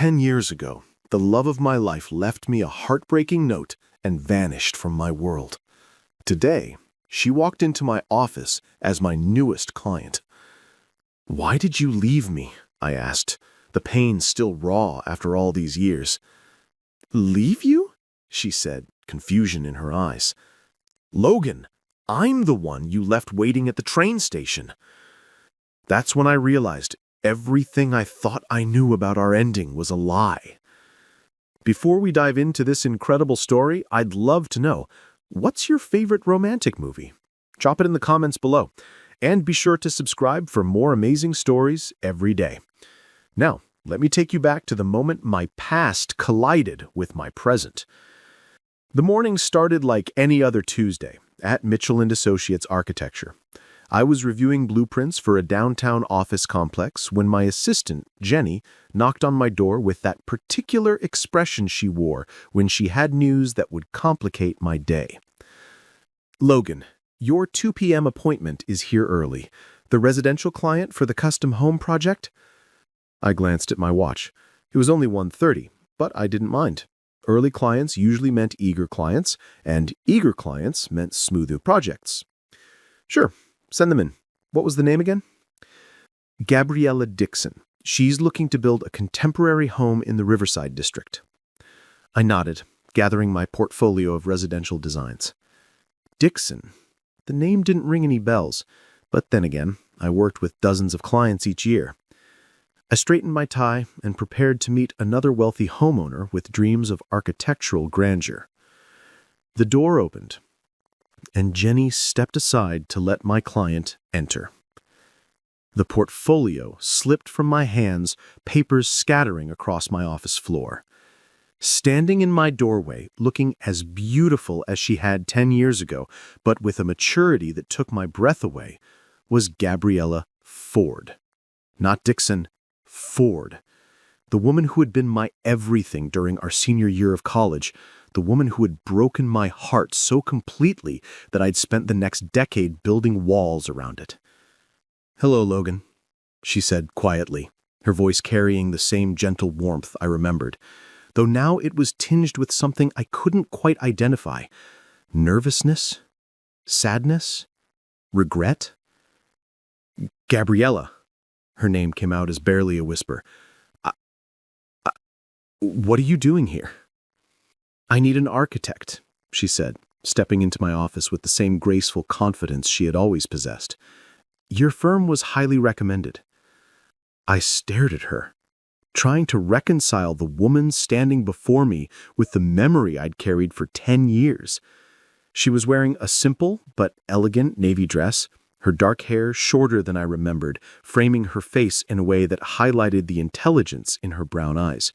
10 years ago, the love of my life left me a heartbreaking note and vanished from my world. Today, she walked into my office as my newest client. "Why did you leave me?" I asked, the pain still raw after all these years. "Leave you?" she said, confusion in her eyes. "Logan, I'm the one you left waiting at the train station." That's when I realized everything I thought I knew about our ending was a lie. Before we dive into this incredible story, I'd love to know, what's your favorite romantic movie? Drop it in the comments below, and be sure to subscribe for more amazing stories every day. Now, let me take you back to the moment my past collided with my present. The morning started like any other Tuesday at Mitchell & Associates Architecture. I was reviewing blueprints for a downtown office complex when my assistant, Jenny, knocked on my door with that particular expression she wore when she had news that would complicate my day. "Logan, your 2 p.m. appointment is here early. The residential client for the custom home project?" I glanced at my watch. It was only 1:30, but I didn't mind. Early clients usually meant eager clients, and eager clients meant smoother projects. "Sure. Send them in. What was the name again?" "Gabriella Dixon. She's looking to build a contemporary home in the Riverside district." I nodded, gathering my portfolio of residential designs. Dixon. The name didn't ring any bells, but then again, I worked with dozens of clients each year. I straightened my tie and prepared to meet another wealthy homeowner with dreams of architectural grandeur. The door opened, and Jenny stepped aside to let my client enter. The portfolio slipped from my hands, papers scattering across my office floor. Standing in my doorway, looking as beautiful as she had 10 years ago, but with a maturity that took my breath away, was Gabriella Ford. Not Dixon, Ford. The woman who had been my everything during our senior year of college, the woman who had broken my heart so completely that I'd spent the next decade building walls around it. "Hello, Logan," she said quietly, her voice carrying the same gentle warmth I remembered, though now it was tinged with something I couldn't quite identify. Nervousness? Sadness? Regret? "Gabriella." Her name came out as barely a whisper. What are you doing here?" "I need an architect," she said, stepping into my office with the same graceful confidence she had always possessed. "Your firm was highly recommended." I stared at her, trying to reconcile the woman standing before me with the memory I'd carried for 10 years. She was wearing a simple but elegant navy dress, her dark hair shorter than I remembered, framing her face in a way that highlighted the intelligence in her brown eyes.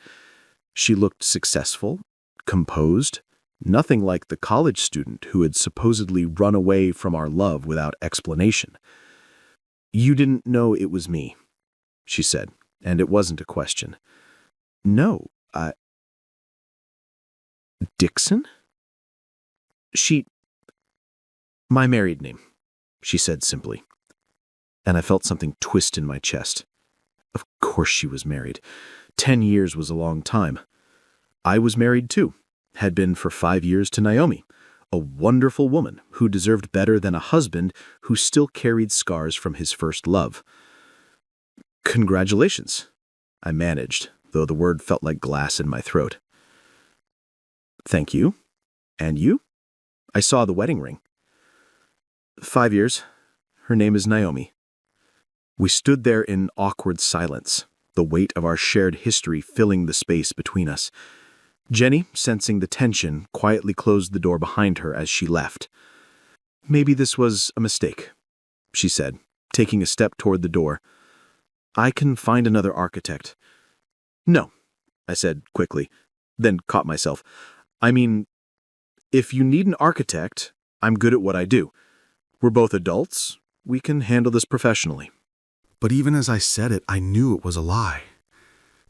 She looked successful, composed, nothing like the college student who had supposedly run away from our love without explanation. "You didn't know it was me," she said, and it wasn't a question. "No, Dixon?" My married name," she said simply, and I felt something twist in my chest. Of course she was married. 10 years was a long time. I was married too, had been for 5 years to Naomi, a wonderful woman who deserved better than a husband who still carried scars from his first love. "Congratulations," I managed, though the word felt like glass in my throat. "Thank you. And you?" I saw the wedding ring. 5 years. Her name is Naomi." We stood there in awkward silence, the weight of our shared history filling the space between us. Jenny, sensing the tension, quietly closed the door behind her as she left. "Maybe this was a mistake," she said, taking a step toward the door. "I can find another architect." "No," I said quickly, then caught myself. "I mean, if you need an architect, I'm good at what I do. We're both adults. We can handle this professionally." But even as I said it, I knew it was a lie.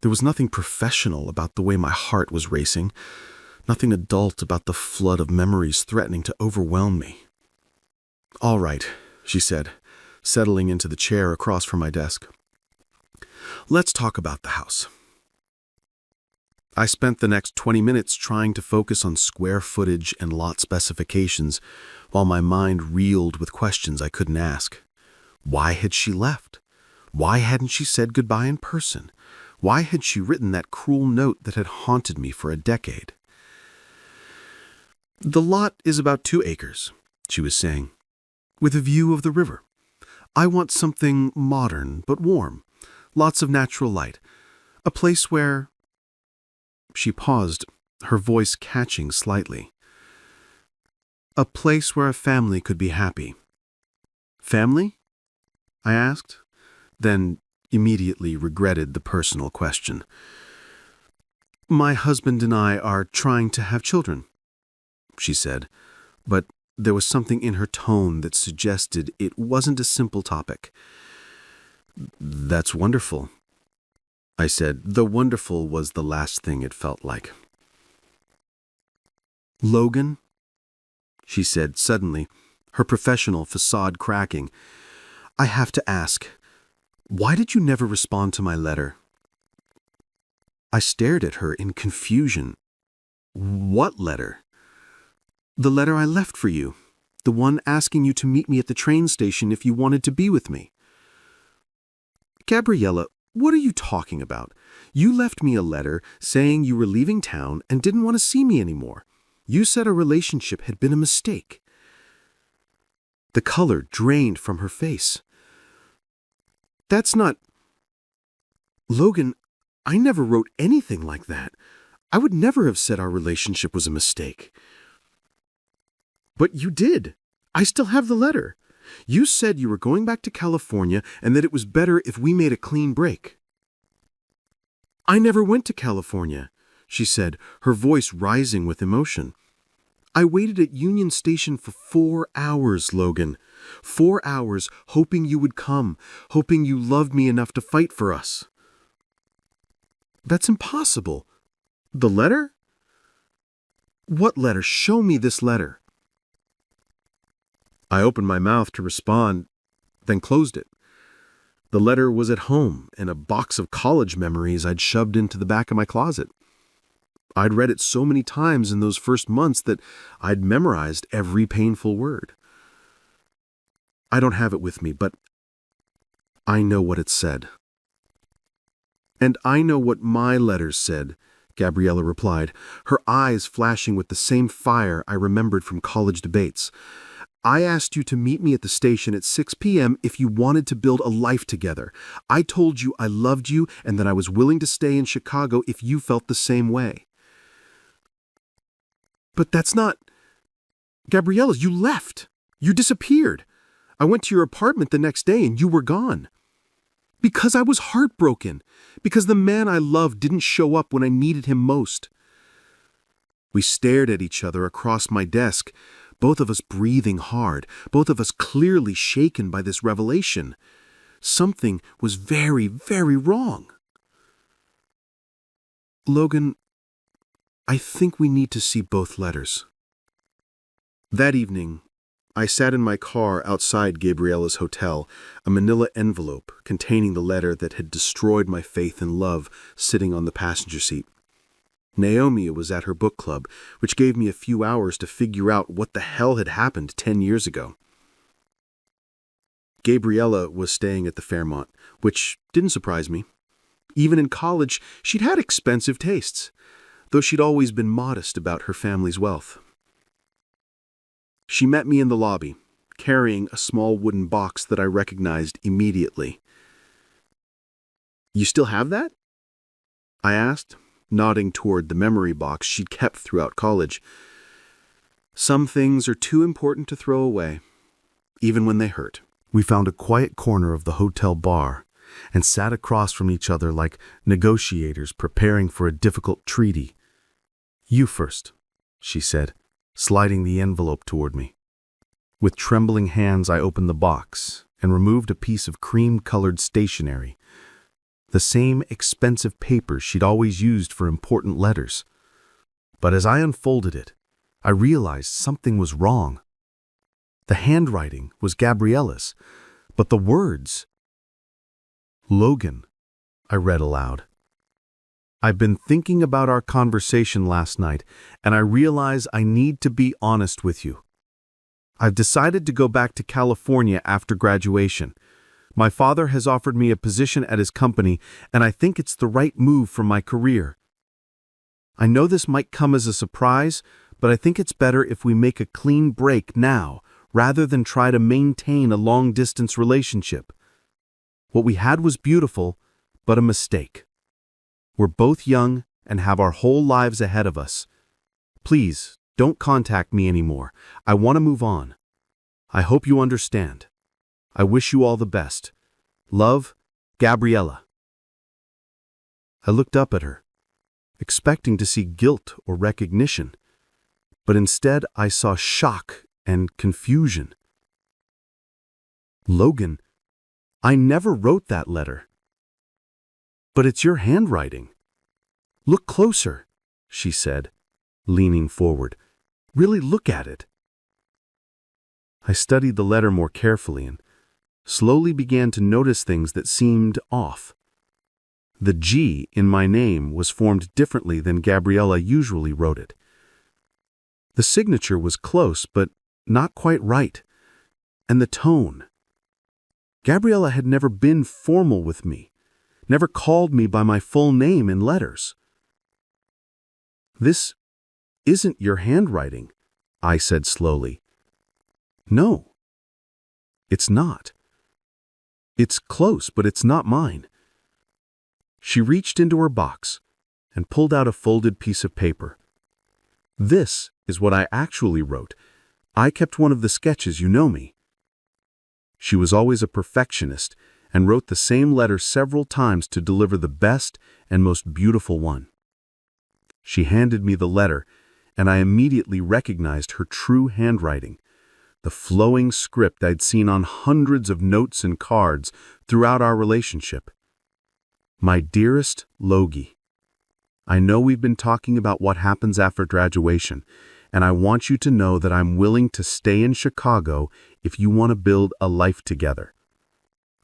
There was nothing professional about the way my heart was racing, nothing adult about the flood of memories threatening to overwhelm me. "All right," she said, settling into the chair across from my desk. "Let's talk about the house." I spent the next 20 minutes trying to focus on square footage and lot specifications while my mind reeled with questions I couldn't ask. Why had she left? Why hadn't she said goodbye in person? Why had she written that cruel note that had haunted me for a decade? "The lot is about 2 acres, she was saying, with a view of the river. I want something modern but warm, lots of natural light, a place where—" She paused, her voice catching slightly. "A place where a family could be happy." "Family?" I asked, then immediately regretted the personal question. "My husband and I are trying to have children," she said, but there was something in her tone that suggested it wasn't a simple topic. "That's wonderful," I said, though wonderful was the last thing it felt like. "Logan," she said suddenly, her professional facade cracking, "I have to ask, why did you never respond to my letter?" I stared at her in confusion. "What letter?" "The letter I left for you, the one asking you to meet me at the train station if you wanted to be with me." "Gabriella, what are you talking about? You left me a letter saying you were leaving town and didn't want to see me anymore. You said our relationship had been a mistake." The color drained from her face. "That's not—" "Logan, I never wrote anything like that. I would never have said our relationship was a mistake." "But you did. I still have the letter. You said you were going back to California and that it was better if we made a clean break." "I never went to California," she said, her voice rising with emotion. "I waited at Union Station for 4 hours, Logan. 4 hours hoping you would come, hoping you loved me enough to fight for us." "That's impossible. The letter?" "What letter? Show me this letter." I opened my mouth to respond, then closed it. The letter was at home in a box of college memories I'd shoved into the back of my closet. I'd read it so many times in those first months that I'd memorized every painful word. "I don't have it with me, but I know what it said." "And I know what my letters said," Gabriella replied, her eyes flashing with the same fire I remembered from college debates. "I asked you to meet me at the station at 6 p.m. if you wanted to build a life together. I told you I loved you and that I was willing to stay in Chicago if you felt the same way." "But that's not—" "Gabriella, you left. You disappeared. I went to your apartment the next day and you were gone. Because I was heartbroken. Because the man I loved didn't show up when I needed him most." We stared at each other across my desk, both of us breathing hard, both of us clearly shaken by this revelation. Something was very, very wrong. "Logan, I think we need to see both letters." That evening, I sat in my car outside Gabriella's hotel, a manila envelope containing the letter that had destroyed my faith in love sitting on the passenger seat. Naomi was at her book club, which gave me a few hours to figure out what the hell had happened 10 years ago. Gabriella was staying at the Fairmont, which didn't surprise me. Even in college, she'd had expensive tastes, though she'd always been modest about her family's wealth. She met me in the lobby, carrying a small wooden box that I recognized immediately. "You still have that?" I asked, nodding toward the memory box she'd kept throughout college. "Some things are too important to throw away, even when they hurt." We found a quiet corner of the hotel bar and sat across from each other like negotiators preparing for a difficult treaty. "You first," she said, sliding the envelope toward me. With trembling hands, I opened the box and removed a piece of cream-colored stationery, the same expensive paper she'd always used for important letters. But as I unfolded it, I realized something was wrong. The handwriting was Gabriella's, but the words— "Logan," I read aloud. I've been thinking about our conversation last night, and I realize I need to be honest with you. I've decided to go back to California after graduation. My father has offered me a position at his company, and I think it's the right move for my career. I know this might come as a surprise, but I think it's better if we make a clean break now, rather than try to maintain a long-distance relationship. What we had was beautiful, but a mistake. We're both young and have our whole lives ahead of us. Please, don't contact me anymore. I want to move on. I hope you understand. I wish you all the best. Love, Gabriella. I looked up at her, expecting to see guilt or recognition, but instead I saw shock and confusion. Logan, I never wrote that letter. But it's your handwriting. Look closer, she said, leaning forward. Really look at it. I studied the letter more carefully and slowly began to notice things that seemed off. The G in my name was formed differently than Gabriella usually wrote it. The signature was close, but not quite right. And the tone. Gabriella had never been formal with me, never called me by my full name in letters. This isn't your handwriting, I said slowly. No, it's not. It's close, but it's not mine. She reached into her box and pulled out a folded piece of paper. This is what I actually wrote. I kept one of the sketches, you know me. She was always a perfectionist and wrote the same letter several times to deliver the best and most beautiful one. She handed me the letter, and I immediately recognized her true handwriting, the flowing script I'd seen on hundreds of notes and cards throughout our relationship. My dearest Logie, I know we've been talking about what happens after graduation, and I want you to know that I'm willing to stay in Chicago if you want to build a life together.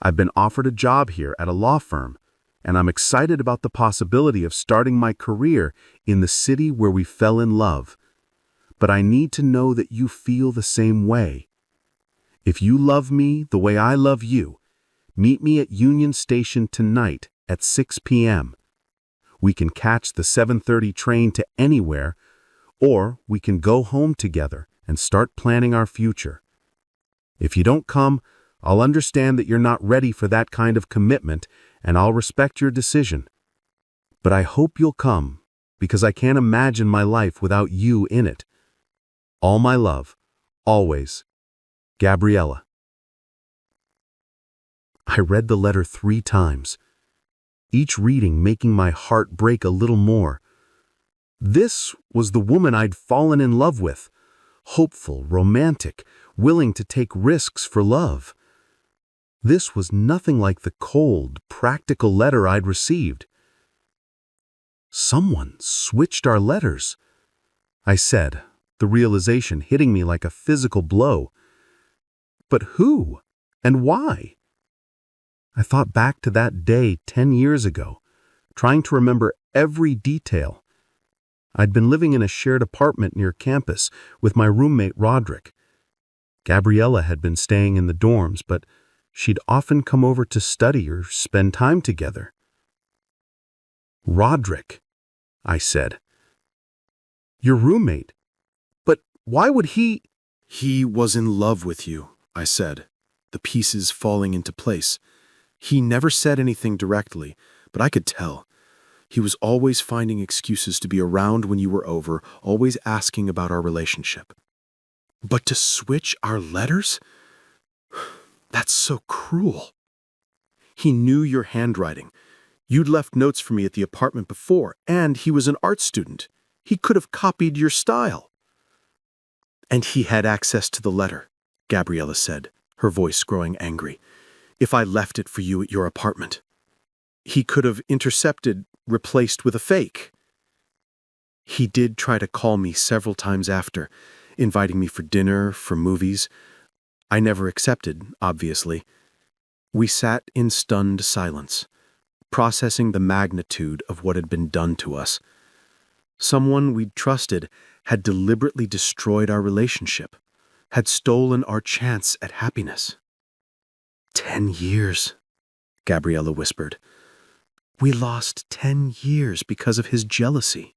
I've been offered a job here at a law firm, and I'm excited about the possibility of starting my career in the city where we fell in love. But I need to know that you feel the same way. If you love me the way I love you, meet me at Union Station tonight at 6 p.m. We can catch the 7:30 train to anywhere, or we can go home together and start planning our future. If you don't come, I'll understand that you're not ready for that kind of commitment, and I'll respect your decision. But I hope you'll come, because I can't imagine my life without you in it. All my love, always, Gabriella. I read the letter 3 times, each reading making my heart break a little more. This was the woman I'd fallen in love with, hopeful, romantic, willing to take risks for love. This was nothing like the cold, practical letter I'd received. Someone switched our letters, I said, the realization hitting me like a physical blow. But who and why? I thought back to that day 10 years ago, trying to remember every detail. I'd been living in a shared apartment near campus with my roommate Roderick. Gabriella had been staying in the dorms, but she'd often come over to study or spend time together. Roderick, I said. Your roommate? But why would he— He was in love with you, I said, the pieces falling into place. He never said anything directly, but I could tell. He was always finding excuses to be around when you were over, always asking about our relationship. But to switch our letters? That's so cruel. He knew your handwriting. You'd left notes for me at the apartment before, and he was an art student. He could have copied your style. And he had access to the letter, Gabriella said, her voice growing angry. If I left it for you at your apartment. He could have intercepted, replaced with a fake. He did try to call me several times after, inviting me for dinner, for movies. I never accepted, obviously. We sat in stunned silence. processing the magnitude of what had been done to us. Someone we'd trusted had deliberately destroyed our relationship, had stolen our chance at happiness. 10 years, Gabriella whispered. We lost 10 years because of his jealousy.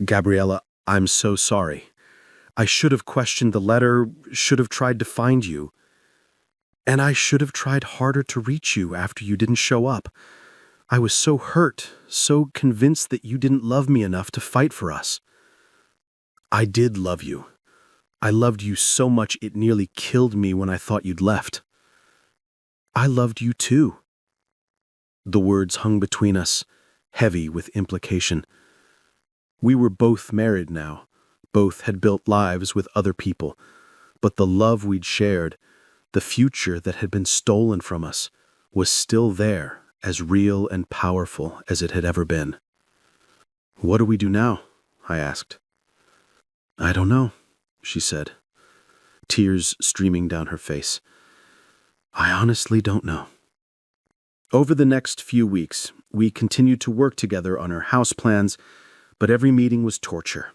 Gabriella, I'm so sorry. I should have questioned the letter, should have tried to find you. And I should have tried harder to reach you after you didn't show up. I was so hurt, so convinced that you didn't love me enough to fight for us. I did love you. I loved you so much it nearly killed me when I thought you'd left. I loved you too. The words hung between us, heavy with implication. We were both married now. Both had built lives with other people. But the love we'd shared, the future that had been stolen from us, was still there, as real and powerful as it had ever been. What do we do now? I asked. I don't know, she said, tears streaming down her face. I honestly don't know. Over the next few weeks, we continued to work together on our house plans, but every meeting was torture.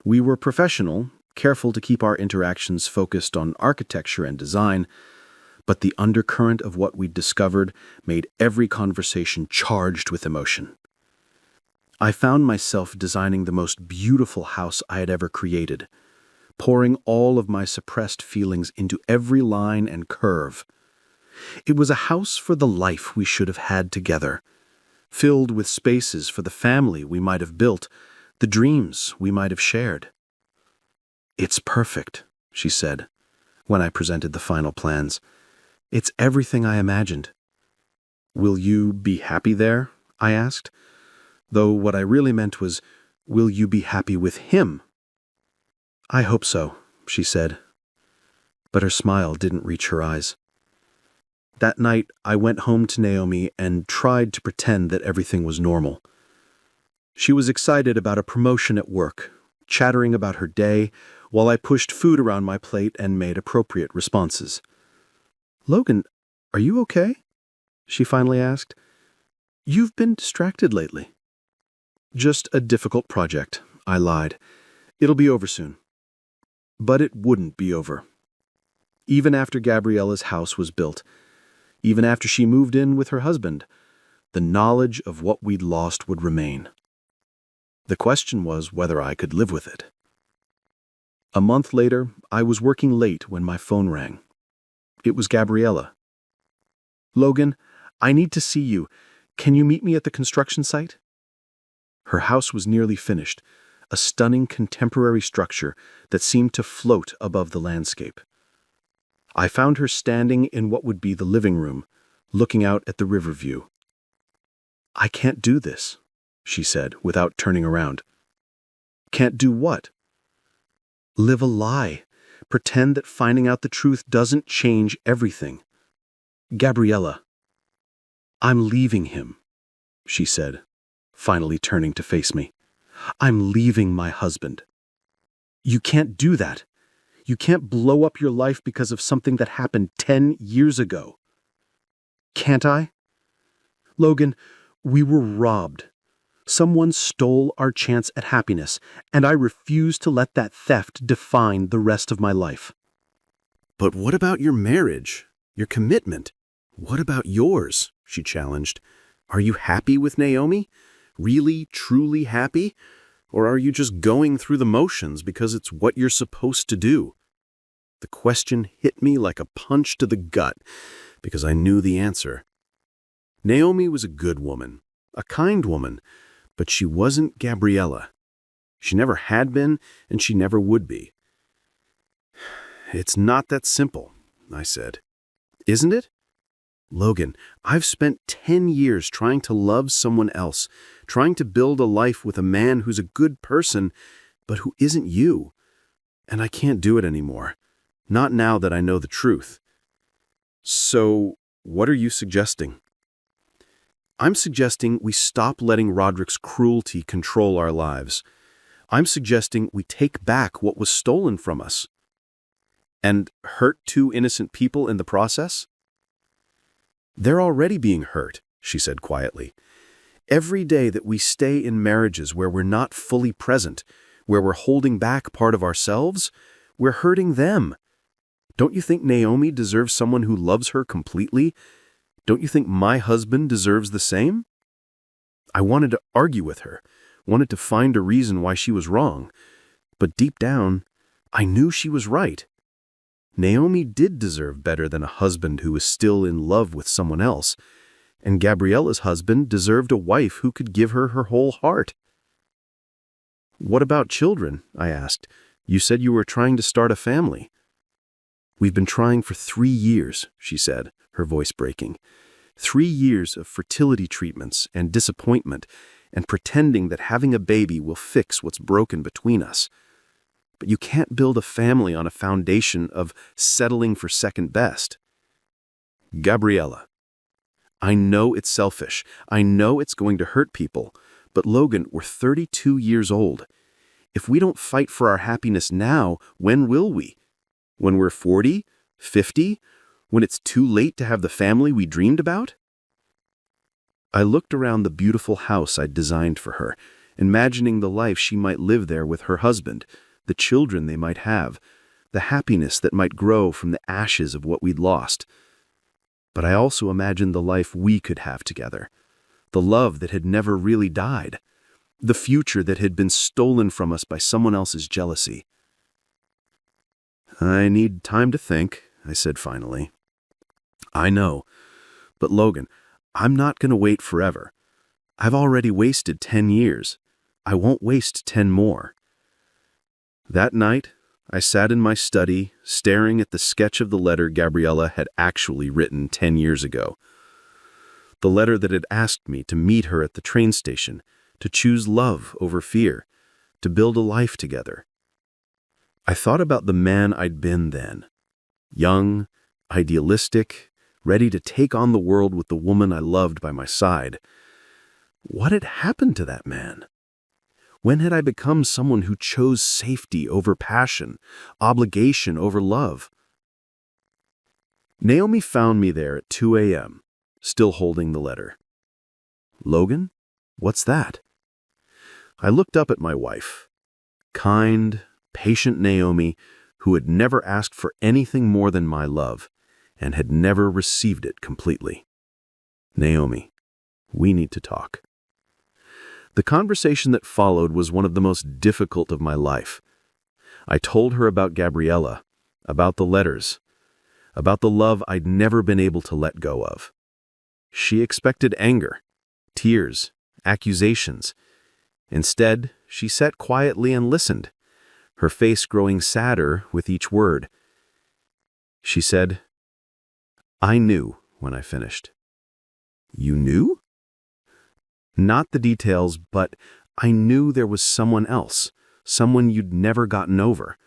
We were professional, careful to keep our interactions focused on architecture and design, but the undercurrent of what we'd discovered made every conversation charged with emotion. I found myself designing the most beautiful house I had ever created, pouring all of my suppressed feelings into every line and curve. It was a house for the life we should have had together, filled with spaces for the family we might have built, the dreams we might have shared. It's perfect, she said, when I presented the final plans. It's everything I imagined. Will you be happy there? I asked, though what I really meant was, will you be happy with him? I hope so, she said, but her smile didn't reach her eyes. That night, I went home to Naomi and tried to pretend that everything was normal. She was excited about a promotion at work, chattering about her day, while I pushed food around my plate and made appropriate responses. Logan, are you okay? She finally asked. You've been distracted lately. Just a difficult project, I lied. It'll be over soon. But it wouldn't be over. Even after Gabriella's house was built, even after she moved in with her husband, the knowledge of what we'd lost would remain. The question was whether I could live with it. A month later, I was working late when my phone rang. It was Gabriella. Logan, I need to see you. Can you meet me at the construction site? Her house was nearly finished, a stunning contemporary structure that seemed to float above the landscape. I found her standing in what would be the living room, looking out at the river view. I can't do this, she said without turning around. Can't do what? Live a lie. Pretend that finding out the truth doesn't change everything. Gabriella, I'm leaving him, she said, finally turning to face me. I'm leaving my husband. You can't do that. You can't blow up your life because of something that happened 10 years ago. Can't I? Logan, we were robbed. Someone stole our chance at happiness, and I refuse to let that theft define the rest of my life. But what about your marriage, your commitment? What about yours? She challenged. Are you happy with Naomi? Really, truly happy? Or are you just going through the motions because it's what you're supposed to do? The question hit me like a punch to the gut because I knew the answer. Naomi was a good woman, a kind woman, but she wasn't Gabriella. She never had been, and she never would be. It's not that simple, I said. Isn't it? Logan, I've spent 10 years trying to love someone else, trying to build a life with a man who's a good person, but who isn't you. And I can't do it anymore. Not now that I know the truth. So, what are you suggesting? I'm suggesting we stop letting Roderick's cruelty control our lives. I'm suggesting we take back what was stolen from us. And hurt two innocent people in the process? They're already being hurt, she said quietly. Every day that we stay in marriages where we're not fully present, where we're holding back part of ourselves, we're hurting them. Don't you think Naomi deserves someone who loves her completely? Don't you think my husband deserves the same? I wanted to argue with her, wanted to find a reason why she was wrong. But deep down, I knew she was right. Naomi did deserve better than a husband who was still in love with someone else, and Gabriella's husband deserved a wife who could give her her whole heart. "What about children?" I asked. "You said you were trying to start a family." "We've been trying for 3 years," she said, her voice breaking. 3 years of fertility treatments and disappointment and pretending that having a baby will fix what's broken between us. But you can't build a family on a foundation of settling for second best." "Gabriella, I know it's selfish. I know it's going to hurt people. But Logan, we're 32 years old. If we don't fight for our happiness now, when will we? When we're 40, 50? When it's too late to have the family we dreamed about?" I looked around the beautiful house I'd designed for her, imagining the life she might live there with her husband, the children they might have, the happiness that might grow from the ashes of what we'd lost. But I also imagined the life we could have together, the love that had never really died, the future that had been stolen from us by someone else's jealousy. "I need time to think," I said finally. "I know. But Logan, I'm not going to wait forever. I've already wasted 10 years. I won't waste 10 more." That night, I sat in my study, staring at the sketch of the letter Gabriella had actually written 10 years ago. The letter that had asked me to meet her at the train station, to choose love over fear, to build a life together. I thought about the man I'd been then. Young, idealistic, ready to take on the world with the woman I loved by my side. What had happened to that man? When had I become someone who chose safety over passion, obligation over love? Naomi found me there at 2 a.m., still holding the letter. "Logan, what's that?" I looked up at my wife. Kind, patient Naomi, who had never asked for anything more than my love, and had never received it completely. "Naomi, we need to talk." The conversation that followed was one of the most difficult of my life. I told her about Gabriella, about the letters, about the love I'd never been able to let go of. She expected anger, tears, accusations. Instead, she sat quietly and listened, her face growing sadder with each word. She said, "I knew when I finished." "You knew?" "Not the details, but I knew there was someone else, someone you'd never gotten over.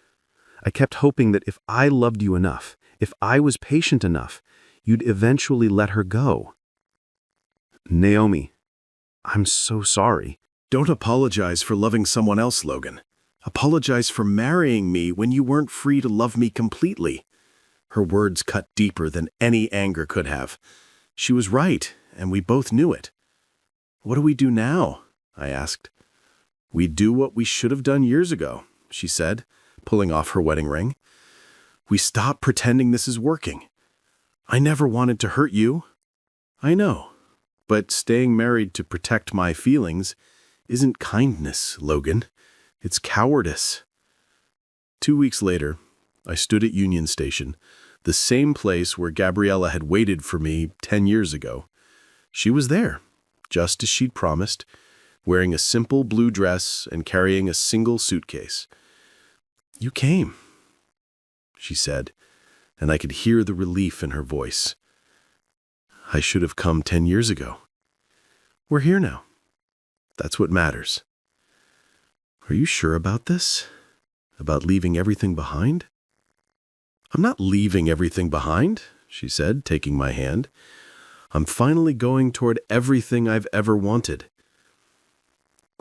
I kept hoping that if I loved you enough, if I was patient enough, you'd eventually let her go." "Naomi, I'm so sorry." Don't apologize for loving someone else, Logan. Apologize for marrying me when you weren't free to love me completely. Her words cut deeper than any anger could have. She was right, and we both knew it. "What do we do now?" I asked. "We do what we should have done years ago," she said, pulling off her wedding ring. "We stop pretending this is working. I never wanted to hurt you. I know. But staying married to protect my feelings isn't kindness, Logan. It's cowardice." 2 weeks later, I stood at Union Station, the same place where Gabriella had waited for me 10 years ago. She was there, just as she'd promised, wearing a simple blue dress and carrying a single suitcase. "You came," she said, and I could hear the relief in her voice. "I should have come 10 years ago. We're here now. That's what matters." "Are you sure about this? About leaving everything behind?" "I'm not leaving everything behind," she said, taking my hand. "I'm finally going toward everything I've ever wanted."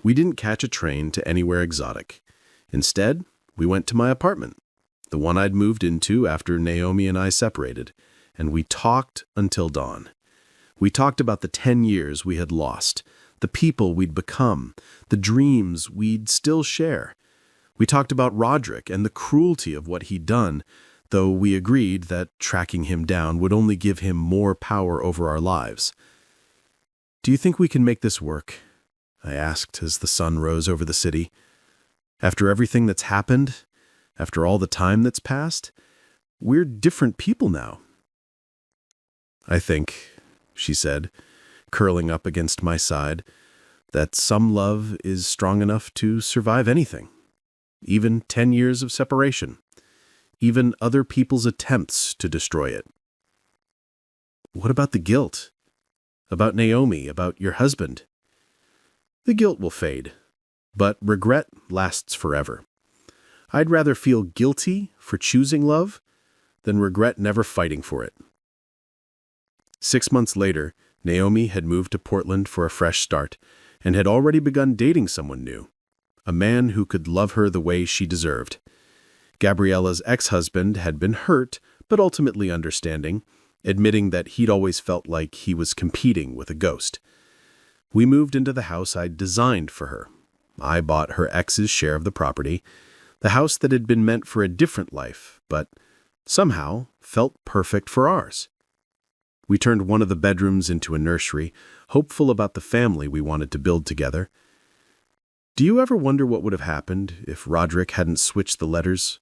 We didn't catch a train to anywhere exotic. Instead, we went to my apartment, the one I'd moved into after Naomi and I separated, and we talked until dawn. We talked about the 10 years we had lost, the people we'd become, the dreams we'd still share. We talked about Roderick and the cruelty of what he'd done, though we agreed that tracking him down would only give him more power over our lives. "Do you think we can make this work?" I asked as the sun rose over the city. "After everything that's happened, after all the time that's passed, we're different people now." "I think," she said, curling up against my side, "that some love is strong enough to survive anything. Even 10 years of separation. Even other people's attempts to destroy it." "What about the guilt? About Naomi, about your husband?" "The guilt will fade, but regret lasts forever. I'd rather feel guilty for choosing love than regret never fighting for it." 6 months later, Naomi had moved to Portland for a fresh start and had already begun dating someone new, a man who could love her the way she deserved. Gabriella's ex-husband had been hurt, but ultimately understanding, admitting that he'd always felt like he was competing with a ghost. We moved into the house I'd designed for her. I bought her ex's share of the property, the house that had been meant for a different life, but somehow felt perfect for ours. We turned one of the bedrooms into a nursery, hopeful about the family we wanted to build together. "Do you ever wonder what would have happened if Roderick hadn't switched the letters?"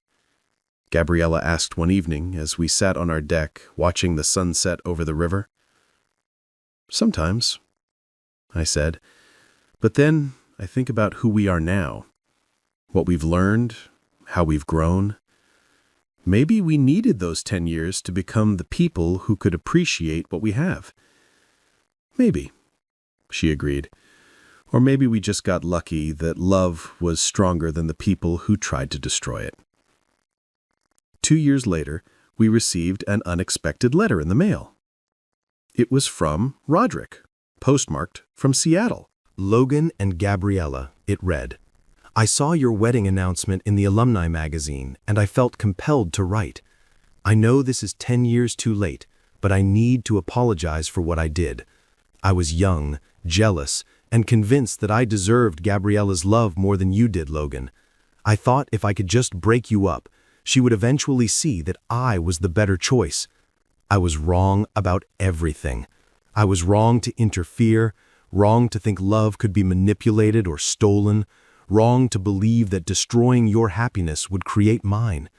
Gabriella asked one evening as we sat on our deck watching the sunset over the river. "Sometimes," I said. "But then I think about who we are now, what we've learned, how we've grown. Maybe we needed those 10 years to become the people who could appreciate what we have." "Maybe," she agreed. "Or maybe we just got lucky that love was stronger than the people who tried to destroy it." 2 years later, we received an unexpected letter in the mail. It was from Roderick, postmarked from Seattle. "Logan and Gabriella," it read. "I saw your wedding announcement in the alumni magazine, and I felt compelled to write. I know this is 10 years too late, but I need to apologize for what I did. I was young, jealous, and convinced that I deserved Gabriella's love more than you did, Logan. I thought if I could just break you up, she would eventually see that I was the better choice. I was wrong about everything. I was wrong to interfere, wrong to think love could be manipulated or stolen, wrong to believe that destroying your happiness would create mine.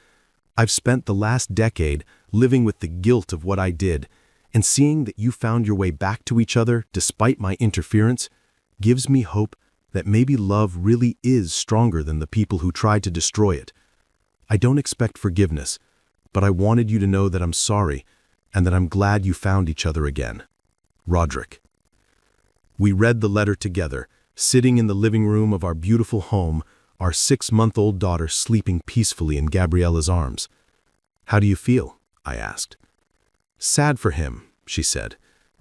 I've spent the last decade living with the guilt of what I did, and seeing that you found your way back to each other despite my interference gives me hope that maybe love really is stronger than the people who tried to destroy it. I don't expect forgiveness, but I wanted you to know that I'm sorry and that I'm glad you found each other again. Roderick." We read the letter together, sitting in the living room of our beautiful home, our 6-month-old daughter sleeping peacefully in Gabriella's arms. "How do you feel?" I asked. "Sad for him," she said,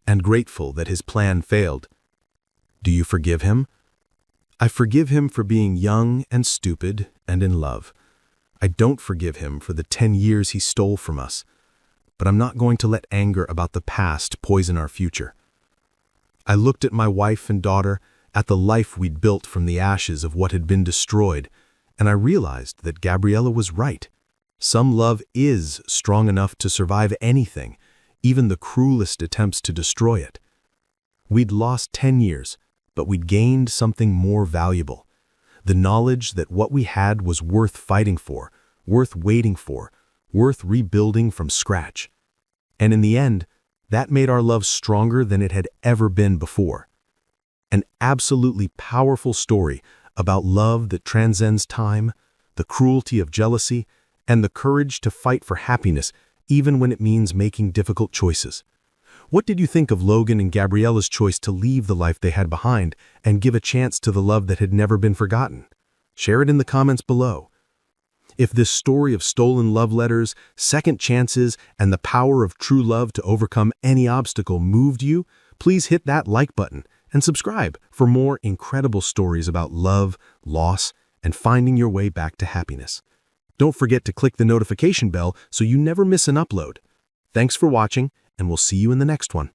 "and grateful that his plan failed." "Do you forgive him?" "I forgive him for being young and stupid and in love. I don't forgive him for the 10 years he stole from us, but I'm not going to let anger about the past poison our future." I looked at my wife and daughter, at the life we'd built from the ashes of what had been destroyed, and I realized that Gabriella was right. Some love is strong enough to survive anything, even the cruelest attempts to destroy it. We'd lost 10 years, but we'd gained something more valuable. The knowledge that what we had was worth fighting for, worth waiting for, worth rebuilding from scratch. And in the end, that made our love stronger than it had ever been before. An absolutely powerful story about love that transcends time, the cruelty of jealousy, and the courage to fight for happiness even when it means making difficult choices. What did you think of Logan and Gabriella's choice to leave the life they had behind and give a chance to the love that had never been forgotten? Share it in the comments below. If this story of stolen love letters, second chances, and the power of true love to overcome any obstacle moved you, please hit that like button and subscribe for more incredible stories about love, loss, and finding your way back to happiness. Don't forget to click the notification bell so you never miss an upload. Thanks for watching, and we'll see you in the next one.